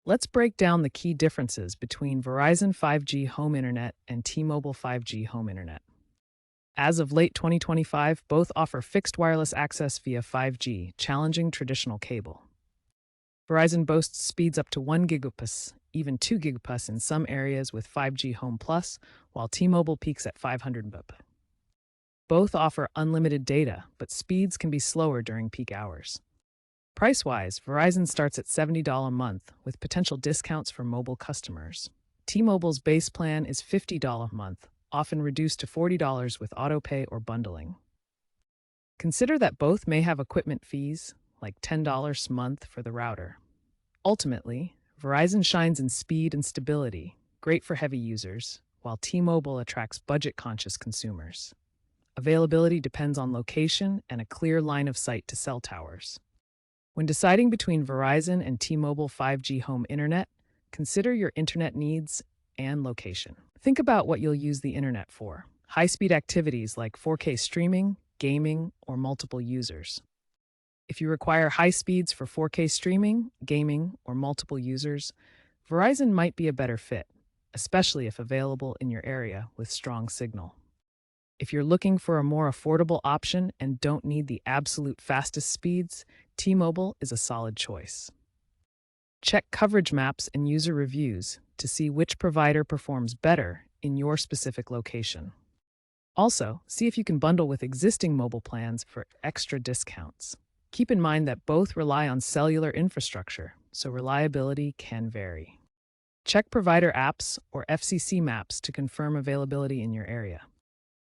Let's break down the key differences between Verizon 5G home internet and T-Mobile 5G home internet. As of late 2025, both offer fixed wireless access via 5G, challenging traditional cable. Verizon boasts speeds up to 1 gigabits, even 2 gigabits in some areas with 5G Home Plus, while T-Mobile peaks at 500 Mbps. Both offer unlimited data, but speeds can be slower during peak hours. Price-wise, Verizon starts at $70 a month, with potential discounts for mobile customers. T-Mobile's base plan is $50 a month, often reduced to $40 with autopay or bundling. Consider that both may have equipment fees, like $10 a month for the router. Ultimately, Verizon shines in speed and stability, great for heavy users, while T-Mobile attracts budget-conscious consumers. Availability depends on location and a clear line of sight to cell towers. When deciding between Verizon and T-Mobile 5G home internet, consider your internet needs and location. Think about what you'll use the internet for: high-speed activities like 4K streaming, gaming, or multiple users. If you require high speeds for 4K streaming, gaming, or multiple users, Verizon might be a better fit, especially if available in your area with strong signal. If you're looking for a more affordable option and don't need the absolute fastest speeds, T-Mobile is a solid choice. Check coverage maps and user reviews to see which provider performs better in your specific location. Also, see if you can bundle with existing mobile plans for extra discounts. Keep in mind that both rely on cellular infrastructure, so reliability can vary. Check provider apps or FCC maps to confirm availability in your area.